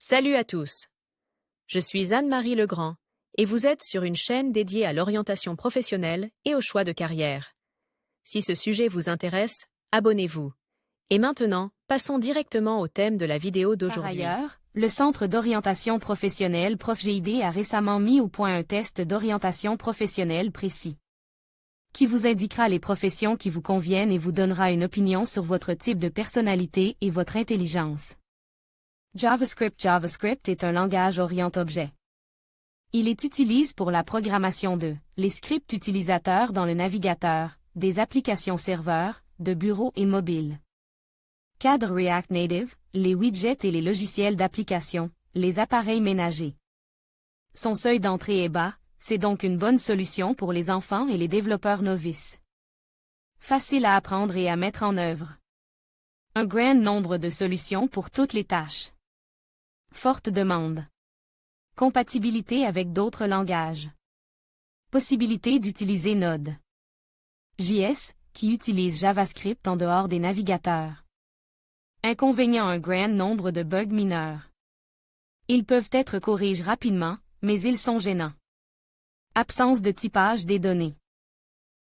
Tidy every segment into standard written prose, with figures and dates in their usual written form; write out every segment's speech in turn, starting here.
Salut à tous. Je suis Anne-Marie Legrand et vous êtes sur une chaîne dédiée à l'orientation professionnelle et au choix de carrière. Si ce sujet vous intéresse, abonnez-vous. Et maintenant, passons directement au thème de la vidéo d'aujourd'hui. Par ailleurs, le Centre d'orientation professionnelle ProfGID a récemment mis au point un test d'orientation professionnelle précis, qui vous indiquera les professions qui vous conviennent et vous donnera une opinion sur votre type de personnalité et votre intelligence. JavaScript est un langage orient-objet. Il est utilisé pour la programmation de les scripts utilisateurs dans le navigateur, des applications serveurs, de bureaux et mobiles. Cadre React Native, les widgets et les logiciels d'application, les appareils ménagers. Son seuil d'entrée est bas, c'est donc une bonne solution pour les enfants et les développeurs novices. Facile à apprendre et à mettre en œuvre. Un grand nombre de solutions pour toutes les tâches. Forte demande. Compatibilité avec d'autres langages. Possibilité d'utiliser Node.js, qui utilise JavaScript en dehors des navigateurs. Inconvénient: un grand nombre de bugs mineurs. Ils peuvent être corrigés rapidement, mais ils sont gênants. Absence de typage des données.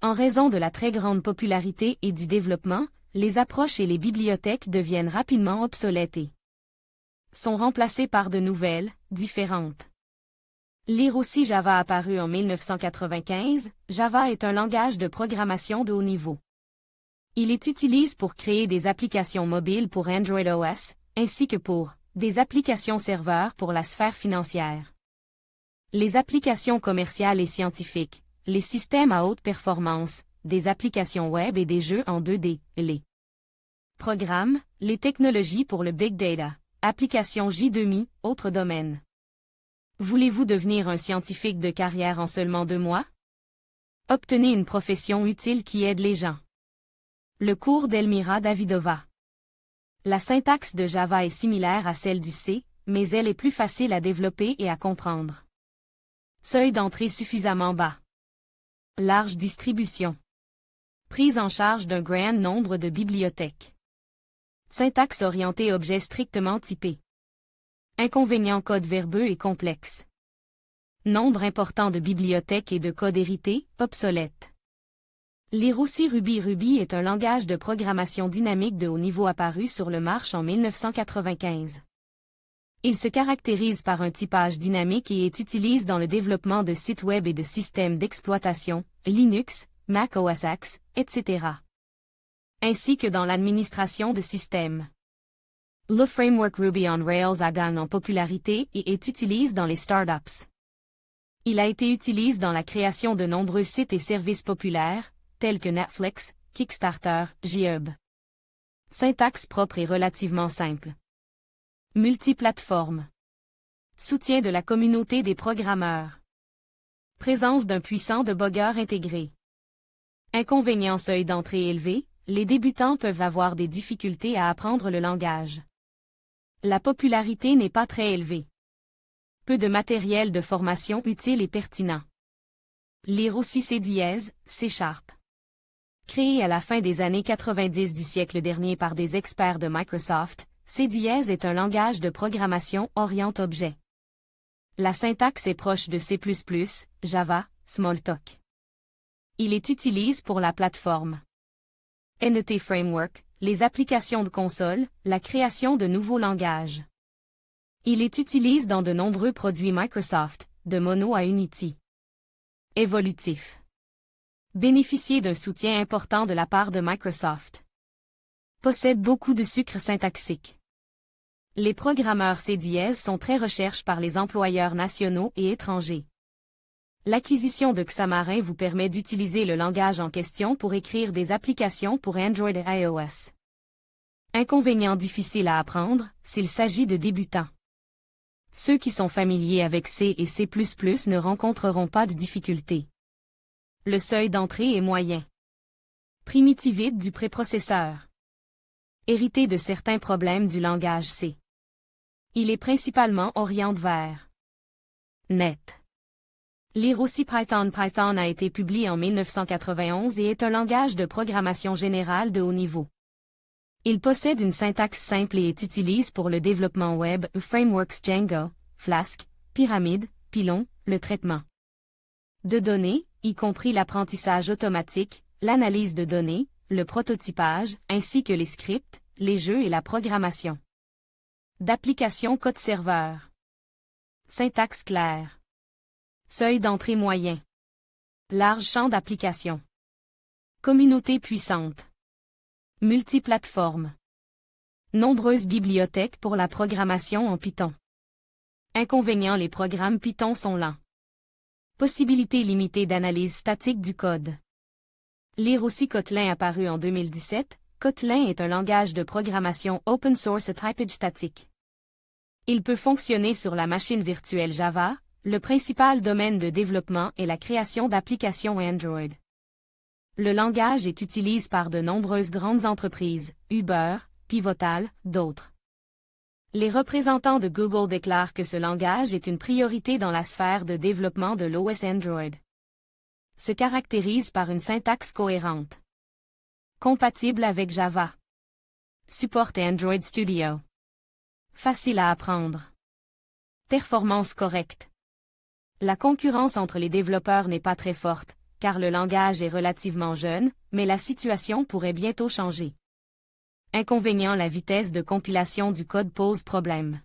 En raison de la très grande popularité et du développement, les approches et les bibliothèques deviennent rapidement obsolètes et sont remplacées par de nouvelles, différentes. Lire aussi Java apparu en 1995, Java est un langage de programmation de haut niveau. Il est utilisé pour créer des applications mobiles pour Android OS, ainsi que pour des applications serveurs pour la sphère financière. Les applications commerciales et scientifiques, les systèmes à haute performance, des applications web et des jeux en 2D, les programmes, les technologies pour le Big Data, applications J2Mi, autres domaines. Voulez-vous devenir un scientifique de carrière en seulement 2 mois? Obtenez une profession utile qui aide les gens. Le cours d'Elmira Davidova. La syntaxe de Java est similaire à celle du C, mais elle est plus facile à développer et à comprendre. Seuil d'entrée suffisamment bas. Large distribution. Prise en charge d'un grand nombre de bibliothèques. Syntaxe orientée objet strictement typé. Inconvénient: code verbeux et complexe. Nombre important de bibliothèques et de codes hérités, obsolètes. Lire aussi Ruby est un langage de programmation dynamique de haut niveau apparu sur le marché en 1995. Il se caractérise par un typage dynamique et est utilisé dans le développement de sites web et de systèmes d'exploitation, Linux, Mac OS X, etc. ainsi que dans l'administration de systèmes. Le framework Ruby on Rails a gagné en popularité et est utilisé dans les startups. Il a été utilisé dans la création de nombreux sites et services populaires, tels que Netflix, Kickstarter, GitHub. Syntaxe propre et relativement simple. Multiplateforme. Soutien de la communauté des programmeurs. Présence d'un puissant debugger intégré. Inconvénient: seuil d'entrée élevé, les débutants peuvent avoir des difficultés à apprendre le langage. La popularité n'est pas très élevée. Peu de matériel de formation utile et pertinent. Lire aussi C#, C#. Créé à la fin des années 90 du siècle dernier par des experts de Microsoft, C# est un langage de programmation orient-objet. La syntaxe est proche de C++, Java, Smalltalk. Il est utilisé pour la plateforme NET Framework, les applications de console, la création de nouveaux langages. Il est utilisé dans de nombreux produits Microsoft, de Mono à Unity. Évolutif. Bénéficier d'un soutien important de la part de Microsoft. Possède beaucoup de sucre syntaxique. Les programmeurs C# sont très recherchés par les employeurs nationaux et étrangers. L'acquisition de Xamarin vous permet d'utiliser le langage en question pour écrire des applications pour Android et iOS. Inconvénient: difficile à apprendre, s'il s'agit de débutants. Ceux qui sont familiers avec C et C++ ne rencontreront pas de difficultés. Le seuil d'entrée est moyen. Primitivité du préprocesseur. Hérité de certains problèmes du langage C. Il est principalement orienté vers .NET. Lire aussi Python. Python a été publié en 1991 et est un langage de programmation générale de haut niveau. Il possède une syntaxe simple et est utilisé pour le développement web, frameworks Django, Flask, Pyramide, Pylon, le traitement de données, y compris l'apprentissage automatique, l'analyse de données, le prototypage, ainsi que les scripts, les jeux et la programmation d'applications code serveur. Syntaxe claire. Seuil d'entrée moyen. Large champ d'application. Communauté puissante. Multiplateforme. Nombreuses bibliothèques pour la programmation en Python. Inconvénients: les programmes Python sont lents. Possibilité limitée d'analyse statique du code. Lire aussi Kotlin apparu en 2017. Kotlin est un langage de programmation open source à typage statique. Il peut fonctionner sur la machine virtuelle Java. Le principal domaine de développement est la création d'applications Android. Le langage est utilisé par de nombreuses grandes entreprises, Uber, Pivotal, d'autres. Les représentants de Google déclarent que ce langage est une priorité dans la sphère de développement de l'OS Android. Se caractérise par une syntaxe cohérente. Compatible avec Java. Supporte Android Studio. Facile à apprendre. Performance correcte. La concurrence entre les développeurs n'est pas très forte, car le langage est relativement jeune, mais la situation pourrait bientôt changer. Inconvénient: la vitesse de compilation du code pose problème.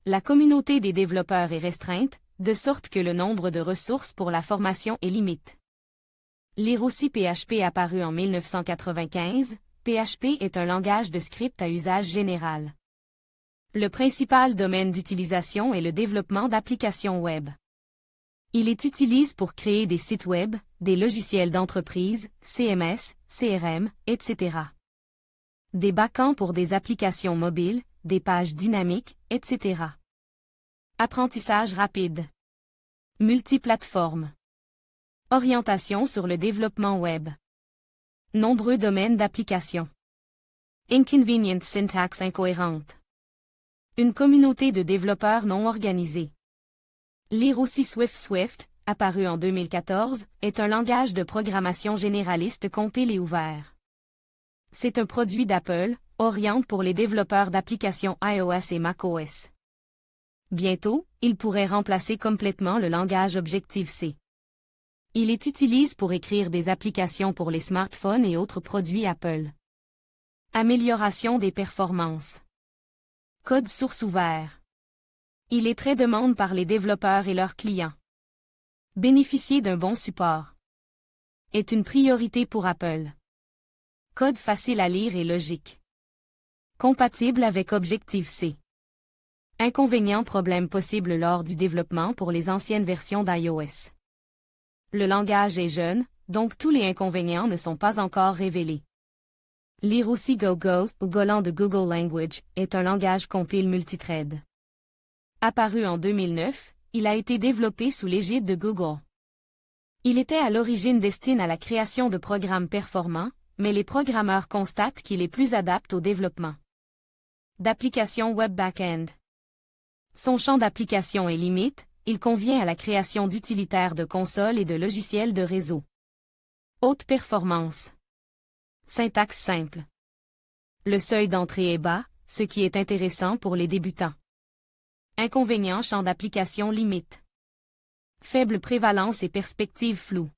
La communauté des développeurs est restreinte, de sorte que le nombre de ressources pour la formation est limité. Lire aussi PHP apparu en 1995. PHP est un langage de script à usage général. Le principal domaine d'utilisation est le développement d'applications web. Il est utilisé pour créer des sites web, des logiciels d'entreprise, CMS, CRM, etc. Des backends pour des applications mobiles, des pages dynamiques, etc. Apprentissage rapide. Multiplateforme. Orientation sur le développement web. Nombreux domaines d'application. Inconvenient syntaxe incohérente. Une communauté de développeurs non organisée. Lire aussi Swift, apparu en 2014, est un langage de programmation généraliste compile et ouvert. C'est un produit d'Apple, oriente pour les développeurs d'applications iOS et macOS. Bientôt, il pourrait remplacer complètement le langage Objective-C. Il est utilisé pour écrire des applications pour les smartphones et autres produits Apple. Amélioration des performances. Code source ouvert. Il est très demandé par les développeurs et leurs clients. Bénéficier d'un bon support est une priorité pour Apple. Code facile à lire et logique. Compatible avec Objective-C. Inconvénients: problèmes possibles lors du développement pour les anciennes versions d'iOS. Le langage est jeune, donc tous les inconvénients ne sont pas encore révélés. Lire aussi Go ou Golang de Google Language est un langage compile multithread. Apparu en 2009, il a été développé sous l'égide de Google. Il était à l'origine destiné à la création de programmes performants, mais les programmeurs constatent qu'il est plus adapté au développement d'applications web back-end. Son champ d'application est limité, il convient à la création d'utilitaires de consoles et de logiciels de réseau. Haute performance. Syntaxe simple. Le seuil d'entrée est bas, ce qui est intéressant pour les débutants. Inconvénients: champ d'application limite. Faible prévalence et perspective floue.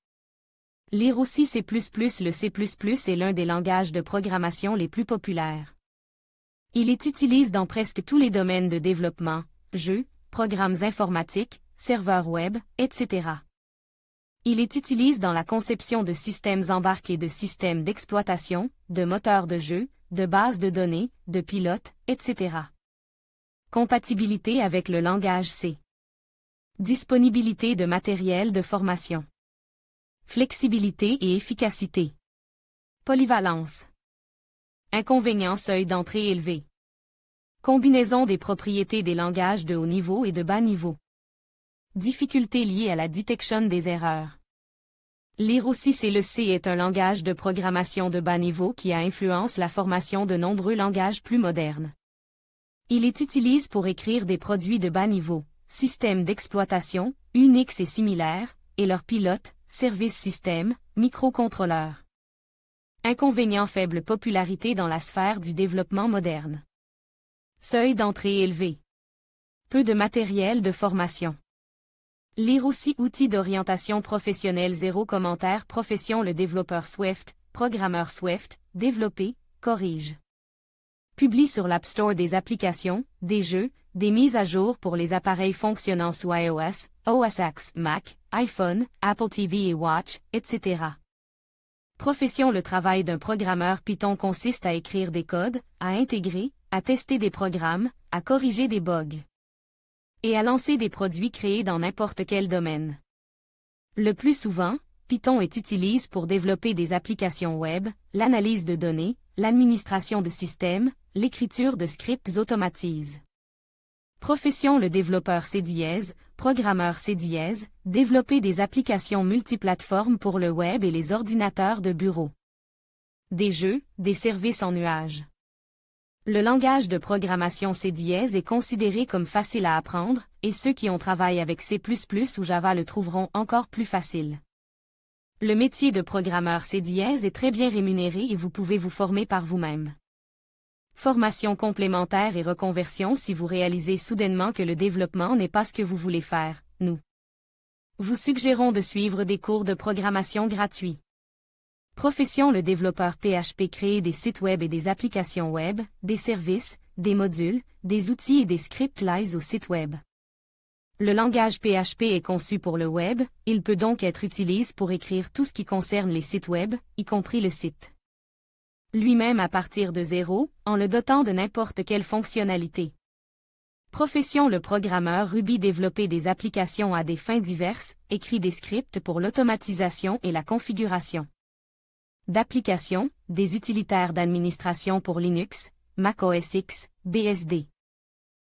Lire aussi C++. Le C++ est l'un des langages de programmation les plus populaires. Il est utilisé dans presque tous les domaines de développement, jeux, programmes informatiques, serveurs web, etc. Il est utilisé dans la conception de systèmes embarqués, de systèmes d'exploitation, de moteurs de jeu, de bases de données, de pilotes, etc. Compatibilité avec le langage C. Disponibilité de matériel de formation. Flexibilité et efficacité. Polyvalence. Inconvénients: seuil d'entrée élevé. Combinaison des propriétés des langages de haut niveau et de bas niveau. Difficultés liées à la détection des erreurs. Lire aussi C. Le C est un langage de programmation de bas niveau qui a influencé la formation de nombreux langages plus modernes. Il est utilisé pour écrire des produits de bas niveau, systèmes d'exploitation, Unix et similaires, et leurs pilotes, services système, microcontrôleurs. Inconvénient: faible popularité dans la sphère du développement moderne. Seuil d'entrée élevé. Peu de matériel de formation. Lire aussi outils d'orientation professionnelle. 0 commentaire. Profession: le développeur Swift, programmeur Swift, développer, corrige. Publie sur l'App Store des applications, des jeux, des mises à jour pour les appareils fonctionnant sous iOS, OS X, Mac, iPhone, Apple TV et Watch, etc. Profession: le travail d'un programmeur Python consiste à écrire des codes, à intégrer, à tester des programmes, à corriger des bugs et à lancer des produits créés dans n'importe quel domaine. Le plus souvent, Python est utilisé pour développer des applications web, l'analyse de données, l'administration de systèmes, l'écriture de scripts automatisés. Profession: le développeur C#, programmeur C#, développer des applications multiplateformes pour le web et les ordinateurs de bureau. Des jeux, des services en nuage. Le langage de programmation C# est considéré comme facile à apprendre, et ceux qui ont travaillé avec C++ ou Java le trouveront encore plus facile. Le métier de programmeur C# est très bien rémunéré et vous pouvez vous former par vous-même. Formation complémentaire et reconversion: si vous réalisez soudainement que le développement n'est pas ce que vous voulez faire, nous vous suggérons de suivre des cours de programmation gratuits. Profession: le développeur PHP, créer des sites web et des applications web, des services, des modules, des outils et des scripts liés au site web. Le langage PHP est conçu pour le web, il peut donc être utilisé pour écrire tout ce qui concerne les sites web, y compris le site lui-même à partir de zéro, en le dotant de n'importe quelle fonctionnalité. Profession: le programmeur Ruby, développer des applications à des fins diverses, écrit des scripts pour l'automatisation et la configuration d'applications, des utilitaires d'administration pour Linux, Mac OS X, BSD.